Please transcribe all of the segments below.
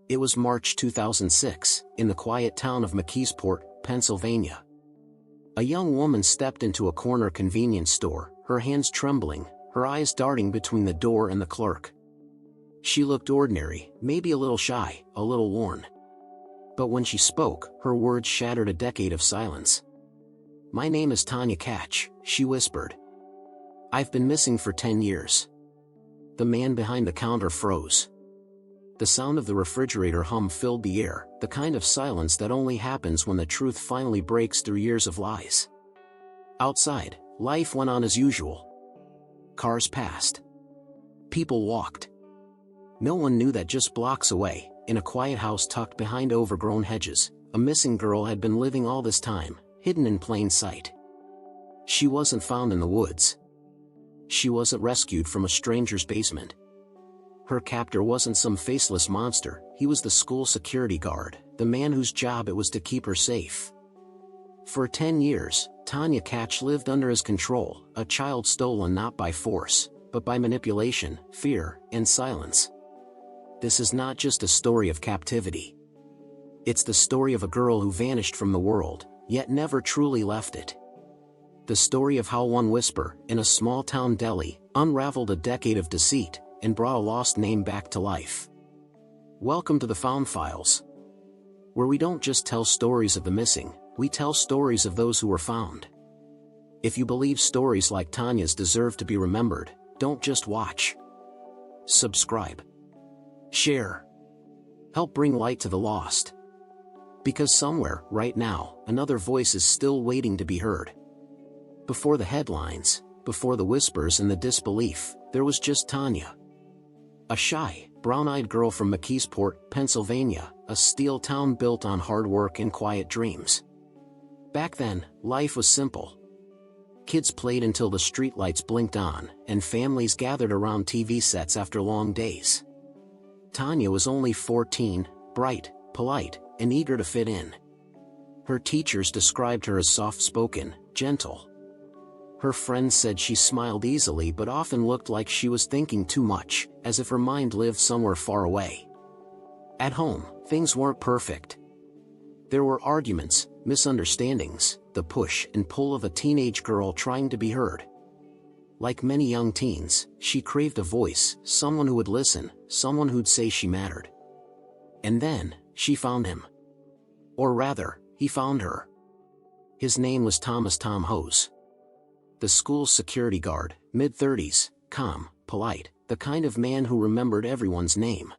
It was March 2006, in the quiet town of McKeesport, Pennsylvania. A young woman stepped into a corner convenience store, her hands trembling, her eyes darting between the door and the clerk. She looked ordinary, maybe a little shy, a little worn. But when she spoke, her words shattered a decade of silence. "My name is Tanya Kach," she whispered. "I've been missing for 10 years. The man behind the counter froze. The sound of the refrigerator hum filled the air, the kind of silence that only happens when the truth finally breaks through years of lies. Outside, life went on as usual. Cars passed. People walked. No one knew that just blocks away, in a quiet house tucked behind overgrown hedges, a missing girl had been living all this time, hidden in plain sight. She wasn't found in the woods. She wasn't rescued from a stranger's basement. Her captor wasn't some faceless monster, he was the school security guard, the man whose job it was to keep her safe. For 10 years, Tanya Kach lived under his control, a child stolen not by force, but by manipulation, fear, and silence. This is not just a story of captivity. It's the story of a girl who vanished from the world, yet never truly left it. The story of how one whisper, in a small-town deli, unraveled a decade of deceit, and brought a lost name back to life. Welcome to the Found Files, where we don't just tell stories of the missing, we tell stories of those who were found. If you believe stories like Tanya's deserve to be remembered, don't just watch. Subscribe. Share. Help bring light to the lost. Because somewhere, right now, another voice is still waiting to be heard. Before the headlines, before the whispers and the disbelief, there was just Tanya. A shy, brown-eyed girl from McKeesport, Pennsylvania, a steel town built on hard work and quiet dreams. Back then, life was simple. Kids played until the streetlights blinked on, and families gathered around TV sets after long days. Tanya was only 14, bright, polite, and eager to fit in. Her teachers described her as soft-spoken, gentle. Her friends said she smiled easily but often looked like she was thinking too much, as if her mind lived somewhere far away. At home, things weren't perfect. There were arguments, misunderstandings, the push and pull of a teenage girl trying to be heard. Like many young teens, she craved a voice, someone who would listen, someone who'd say she mattered. And then, she found him. Or rather, he found her. His name was Thomas Tom Hose. The school's security guard, mid-30s, calm, polite, the kind of man who remembered everyone's name.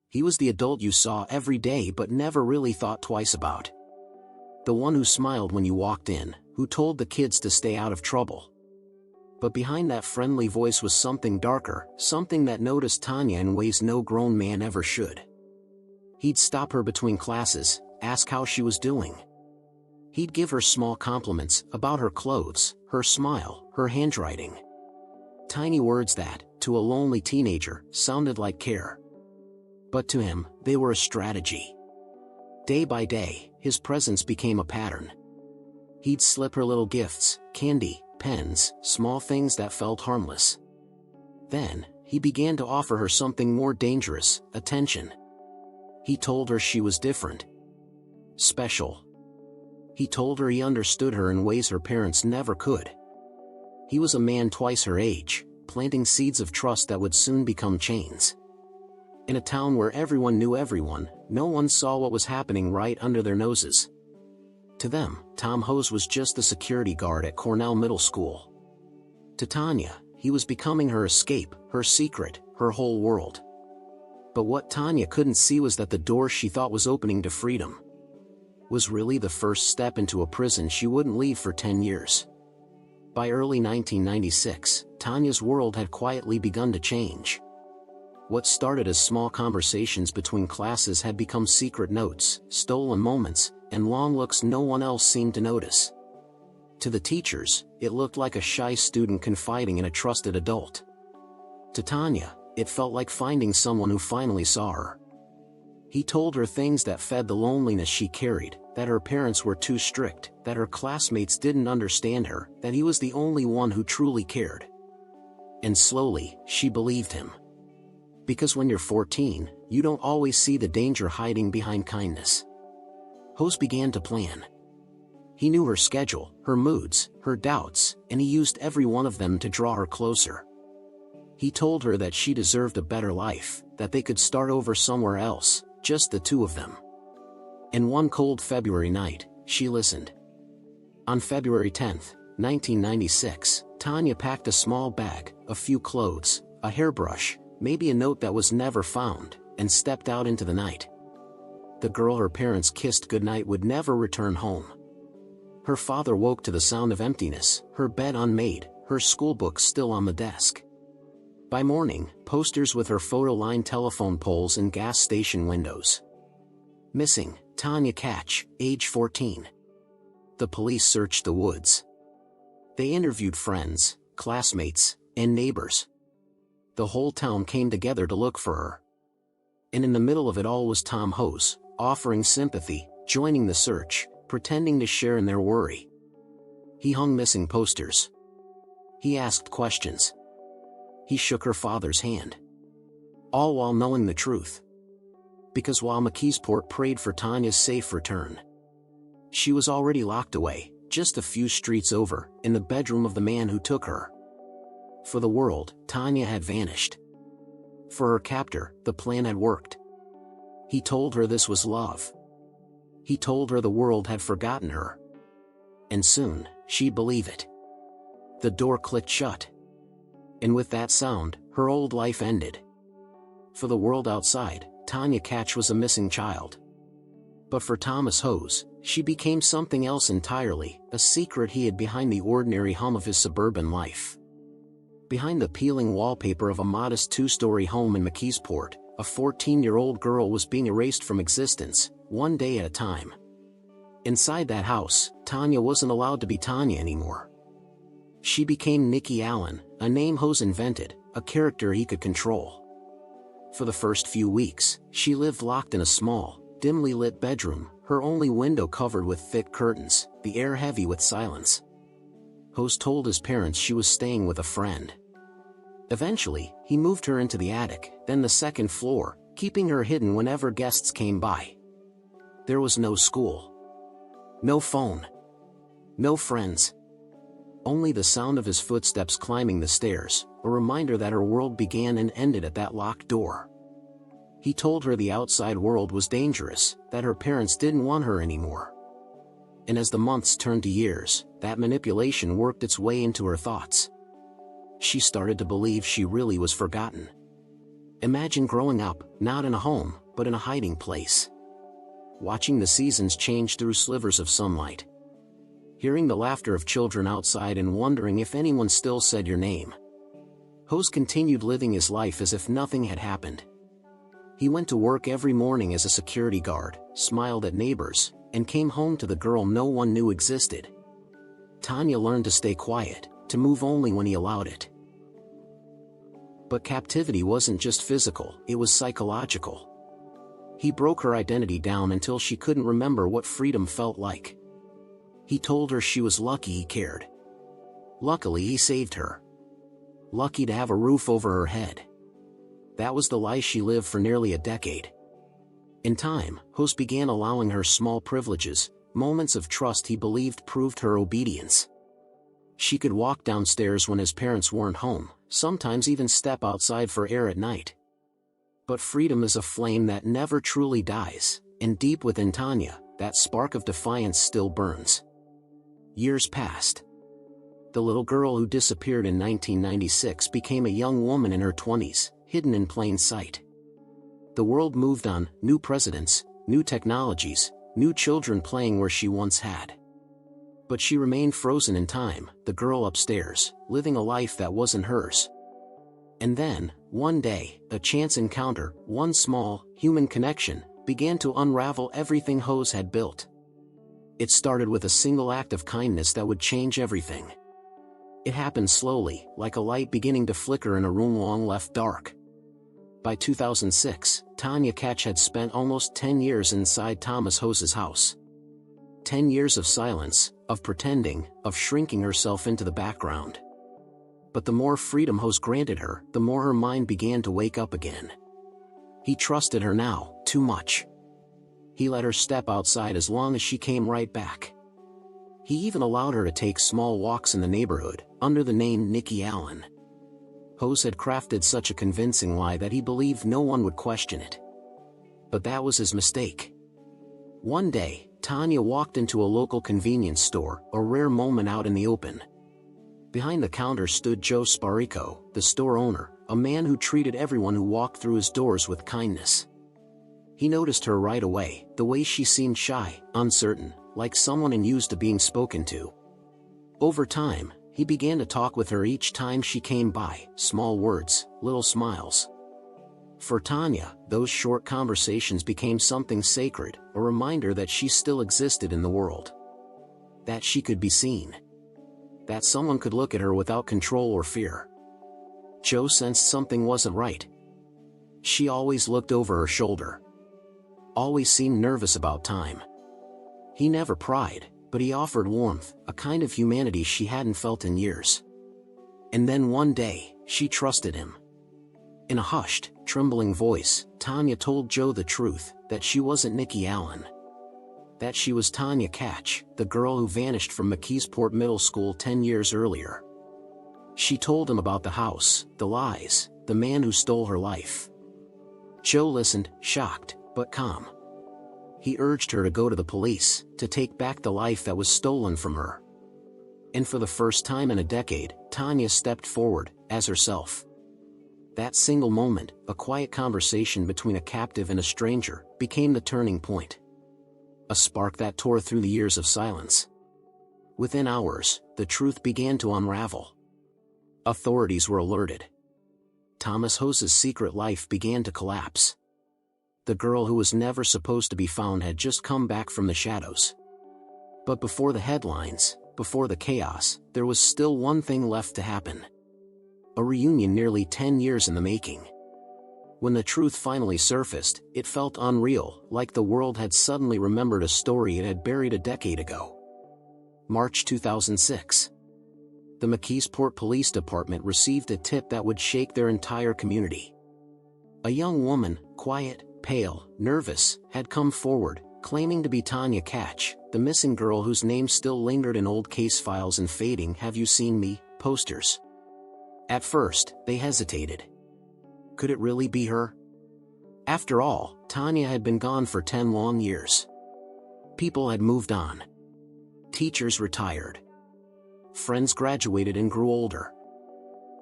He was the adult you saw every day but never really thought twice about. The one who smiled when you walked in, who told the kids to stay out of trouble. But behind that friendly voice was something darker, something that noticed Tanya in ways no grown man ever should. He'd stop her between classes, ask how she was doing. He'd give her small compliments about her clothes, her smile, her handwriting. Tiny words that, to a lonely teenager, sounded like care. But to him, they were a strategy. Day by day, his presence became a pattern. He'd slip her little gifts, candy, pens, small things that felt harmless. Then, he began to offer her something more dangerous, attention. He told her she was different. Special. He told her he understood her in ways her parents never could. He was a man twice her age, planting seeds of trust that would soon become chains. In a town where everyone knew everyone, no one saw what was happening right under their noses. To them, Tom Hose was just the security guard at Cornell Middle School. To Tanya, he was becoming her escape, her secret, her whole world. But what Tanya couldn't see was that the door she thought was opening to freedom was really the first step into a prison she wouldn't leave for 10 years. By early 1996, Tanya's world had quietly begun to change. What started as small conversations between classes had become secret notes, stolen moments, and long looks no one else seemed to notice. To the teachers, it looked like a shy student confiding in a trusted adult. To Tanya, it felt like finding someone who finally saw her. He told her things that fed the loneliness she carried, that her parents were too strict, that her classmates didn't understand her, that he was the only one who truly cared. And slowly, she believed him. Because when you're 14, you don't always see the danger hiding behind kindness. Hose began to plan. He knew her schedule, her moods, her doubts, and he used every one of them to draw her closer. He told her that she deserved a better life, that they could start over somewhere else, just the two of them. And one cold February night, she listened. On February 10, 1996, Tanya packed a small bag, a few clothes, a hairbrush, maybe a note that was never found, and stepped out into the night. The girl her parents kissed goodnight would never return home. Her father woke to the sound of emptiness, her bed unmade, her schoolbook still on the desk. By morning, posters with her photo lined telephone poles and gas station windows. Missing, Tanya Kach, age 14. The police searched the woods. They interviewed friends, classmates, and neighbors. The whole town came together to look for her. And in the middle of it all was Tom Hose, offering sympathy, joining the search, pretending to share in their worry. He hung missing posters. He asked questions. He shook her father's hand. All while knowing the truth. Because while McKeesport prayed for Tanya's safe return, she was already locked away, just a few streets over, in the bedroom of the man who took her. For the world, Tanya had vanished. For her captor, the plan had worked. He told her this was love. He told her the world had forgotten her. And soon, she'd believe it. The door clicked shut. And with that sound, her old life ended. For the world outside, Tanya Kach was a missing child. But for Thomas Hose, she became something else entirely, a secret he hid behind the ordinary hum of his suburban life. Behind the peeling wallpaper of a modest two-story home in McKeesport, a 14-year-old girl was being erased from existence, one day at a time. Inside that house, Tanya wasn't allowed to be Tanya anymore. She became Nikki Allen, a name Hose invented, a character he could control. For the first few weeks, she lived locked in a small, dimly lit bedroom, her only window covered with thick curtains, the air heavy with silence. Hose told his parents she was staying with a friend. Eventually, he moved her into the attic, then the second floor, keeping her hidden whenever guests came by. There was no school. No phone. No friends. Only the sound of his footsteps climbing the stairs, a reminder that her world began and ended at that locked door. He told her the outside world was dangerous, that her parents didn't want her anymore. And as the months turned to years, that manipulation worked its way into her thoughts. She started to believe she really was forgotten. Imagine growing up, not in a home, but in a hiding place. Watching the seasons change through slivers of sunlight. Hearing the laughter of children outside and wondering if anyone still said your name. Hose continued living his life as if nothing had happened. He went to work every morning as a security guard, smiled at neighbors, and came home to the girl no one knew existed. Tanya learned to stay quiet, to move only when he allowed it. But captivity wasn't just physical, it was psychological. He broke her identity down until she couldn't remember what freedom felt like. He told her she was lucky he cared. Luckily he saved her. Lucky to have a roof over her head. That was the lie she lived for nearly a decade. In time, Hose began allowing her small privileges, moments of trust he believed proved her obedience. She could walk downstairs when his parents weren't home, sometimes even step outside for air at night. But freedom is a flame that never truly dies, and deep within Tanya, that spark of defiance still burns. Years passed. The little girl who disappeared in 1996 became a young woman in her 20s, hidden in plain sight. The world moved on, new presidents, new technologies, new children playing where she once had. But she remained frozen in time, the girl upstairs, living a life that wasn't hers. And then, one day, a chance encounter, one small, human connection, began to unravel everything Hose had built. It started with a single act of kindness that would change everything. It happened slowly, like a light beginning to flicker in a room long left dark. By 2006, Tanya Kach had spent almost 10 years inside Thomas Hose's house. 10 years of silence, of pretending, of shrinking herself into the background. But the more freedom Hose granted her, the more her mind began to wake up again. He trusted her now, too much. He let her step outside as long as she came right back. He even allowed her to take small walks in the neighborhood, under the name Nikki Allen. Hose had crafted such a convincing lie that he believed no one would question it. But that was his mistake. One day, Tanya walked into a local convenience store, a rare moment out in the open. Behind the counter stood Joe Sparico, the store owner, a man who treated everyone who walked through his doors with kindness. He noticed her right away, the way she seemed shy, uncertain, like someone unused to being spoken to. Over time, he began to talk with her each time she came by, small words, little smiles. For Tanya, those short conversations became something sacred, a reminder that she still existed in the world. That she could be seen. That someone could look at her without control or fear. Joe sensed something wasn't right. She always looked over her shoulder. Always seemed nervous about time. He never pried, but he offered warmth, a kind of humanity she hadn't felt in years. And then one day, she trusted him. In a hushed, trembling voice, Tanya told Joe the truth, that she wasn't Nikki Allen. That she was Tanya Kach, the girl who vanished from McKeesport Middle School 10 years earlier. She told him about the house, the lies, the man who stole her life. Joe listened, shocked, but calm. He urged her to go to the police, to take back the life that was stolen from her. And for the first time in a decade, Tanya stepped forward, as herself. That single moment, a quiet conversation between a captive and a stranger, became the turning point. A spark that tore through the years of silence. Within hours, the truth began to unravel. Authorities were alerted. Thomas Hose's secret life began to collapse. The girl who was never supposed to be found had just come back from the shadows. But before the headlines, before the chaos, there was still one thing left to happen. A reunion nearly 10 years in the making. When the truth finally surfaced, it felt unreal, like the world had suddenly remembered a story it had buried a decade ago. March 2006. The McKeesport Police Department received a tip that would shake their entire community. A young woman, quiet, pale, nervous, had come forward, claiming to be Tanya Kach, the missing girl whose name still lingered in old case files and fading "Have you seen me?" posters. At first, they hesitated. Could it really be her? After all, Tanya had been gone for 10 long years. People had moved on. Teachers retired. Friends graduated and grew older.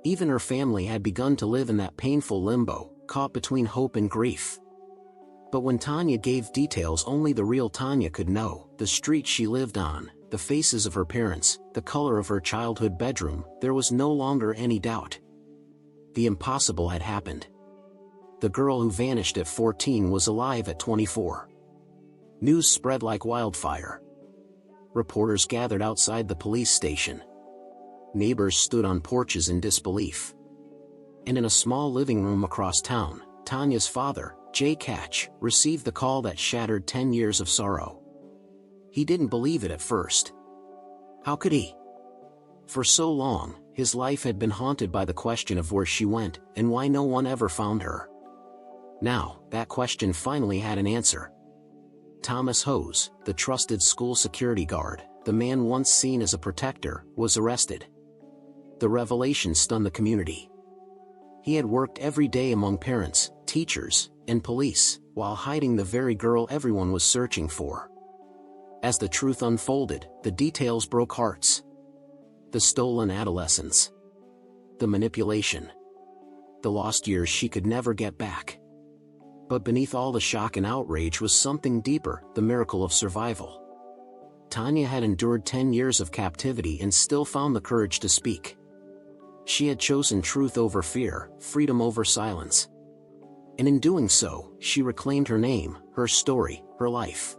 Even her family had begun to live in that painful limbo, caught between hope and grief. But when Tanya gave details only the real Tanya could know, the street she lived on, the faces of her parents, the color of her childhood bedroom, there was no longer any doubt. The impossible had happened. The girl who vanished at 14 was alive at 24. News spread like wildfire. Reporters gathered outside the police station. Neighbors stood on porches in disbelief. And in a small living room across town, Tanya's father, Jay Kach, received the call that shattered 10 years of sorrow. He didn't believe it at first. How could he? For so long, his life had been haunted by the question of where she went, and why no one ever found her. Now, that question finally had an answer. Thomas Hose, the trusted school security guard, the man once seen as a protector, was arrested. The revelation stunned the community. He had worked every day among parents, teachers, and police, while hiding the very girl everyone was searching for. As the truth unfolded, the details broke hearts. The stolen adolescence. The manipulation. The lost years she could never get back. But beneath all the shock and outrage was something deeper, the miracle of survival. Tanya had endured 10 years of captivity and still found the courage to speak. She had chosen truth over fear, freedom over silence. And in doing so, she reclaimed her name, her story, her life.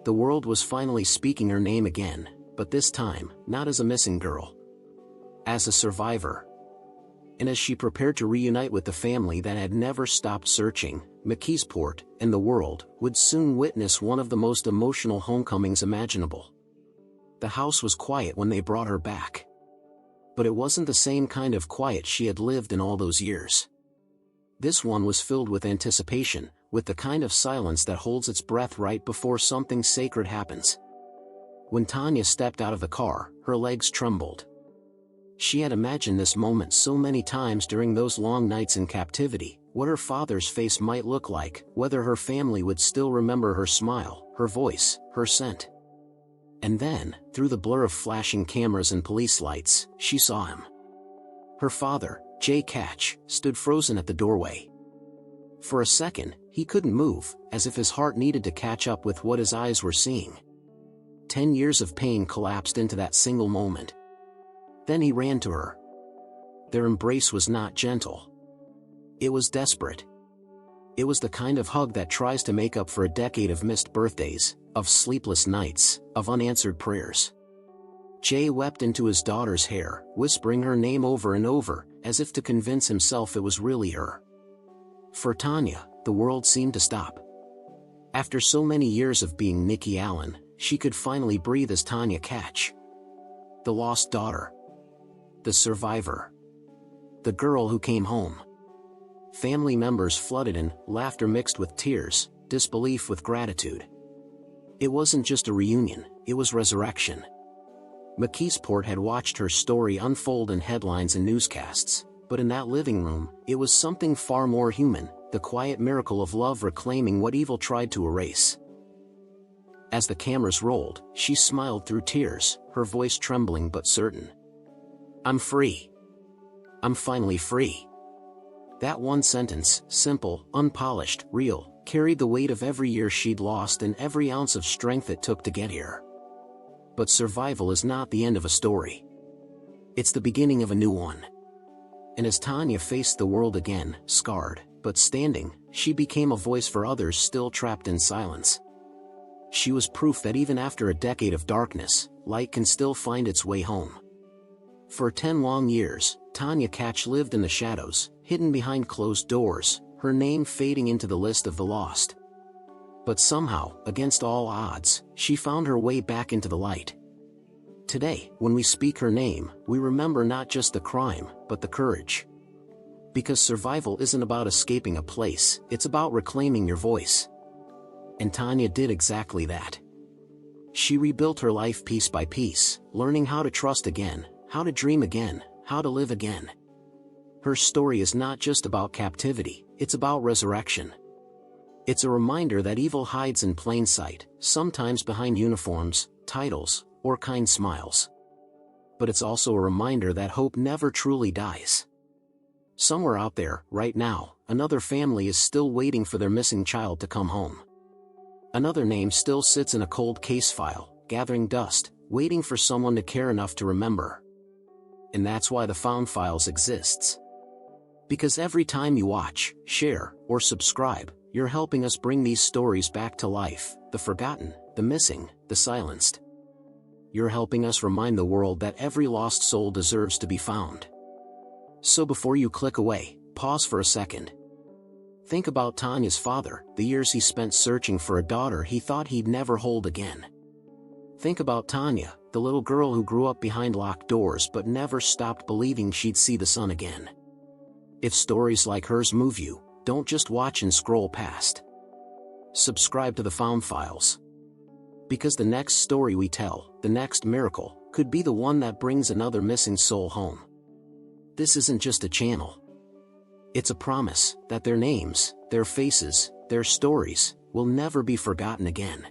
The world was finally speaking her name again, but this time, not as a missing girl. As a survivor. And as she prepared to reunite with the family that had never stopped searching, McKeesport, and the world, would soon witness one of the most emotional homecomings imaginable. The house was quiet when they brought her back. But it wasn't the same kind of quiet she had lived in all those years. This one was filled with anticipation, with the kind of silence that holds its breath right before something sacred happens. When Tanya stepped out of the car, her legs trembled. She had imagined this moment so many times during those long nights in captivity, what her father's face might look like, whether her family would still remember her smile, her voice, her scent. And then, through the blur of flashing cameras and police lights, she saw him. Her father, Tanya Kach, stood frozen at the doorway. For a second, he couldn't move, as if his heart needed to catch up with what his eyes were seeing. 10 years of pain collapsed into that single moment. Then he ran to her. Their embrace was not gentle. It was desperate. It was the kind of hug that tries to make up for a decade of missed birthdays, of sleepless nights, of unanswered prayers. Jay wept into his daughter's hair, whispering her name over and over, as if to convince himself it was really her. For Tanya, the world seemed to stop. After so many years of being Nikki Allen, she could finally breathe as Tanya Kach. The lost daughter. The survivor. The girl who came home. Family members flooded in, laughter mixed with tears, disbelief with gratitude. It wasn't just a reunion, it was resurrection. McKeesport had watched her story unfold in headlines and newscasts, but in that living room, it was something far more human, the quiet miracle of love reclaiming what evil tried to erase. As the cameras rolled, she smiled through tears, her voice trembling but certain. "I'm free. I'm finally free." That one sentence, simple, unpolished, real, carried the weight of every year she'd lost and every ounce of strength it took to get here. But survival is not the end of a story. It's the beginning of a new one. And as Tanya faced the world again, scarred, but standing, she became a voice for others still trapped in silence. She was proof that even after a decade of darkness, light can still find its way home. For 10 long years, Tanya Kach lived in the shadows, hidden behind closed doors, her name fading into the list of the lost. But somehow, against all odds, she found her way back into the light. Today, when we speak her name, we remember not just the crime, but the courage. Because survival isn't about escaping a place, it's about reclaiming your voice. And Tanya did exactly that. She rebuilt her life piece by piece, learning how to trust again, how to dream again, how to live again. Her story is not just about captivity, it's about resurrection. It's a reminder that evil hides in plain sight, sometimes behind uniforms, titles, or kind smiles. But it's also a reminder that hope never truly dies. Somewhere out there, right now, another family is still waiting for their missing child to come home. Another name still sits in a cold case file, gathering dust, waiting for someone to care enough to remember. And that's why the Found Files exists. Because every time you watch, share, or subscribe, you're helping us bring these stories back to life, the forgotten, the missing, the silenced. You're helping us remind the world that every lost soul deserves to be found. So before you click away, pause for a second. Think about Tanya's father, the years he spent searching for a daughter he thought he'd never hold again. Think about Tanya, the little girl who grew up behind locked doors but never stopped believing she'd see the sun again. If stories like hers move you, don't just watch and scroll past. Subscribe to the Found Files. Because the next story we tell, the next miracle, could be the one that brings another missing soul home. This isn't just a channel. It's a promise that their names, their faces, their stories, will never be forgotten again.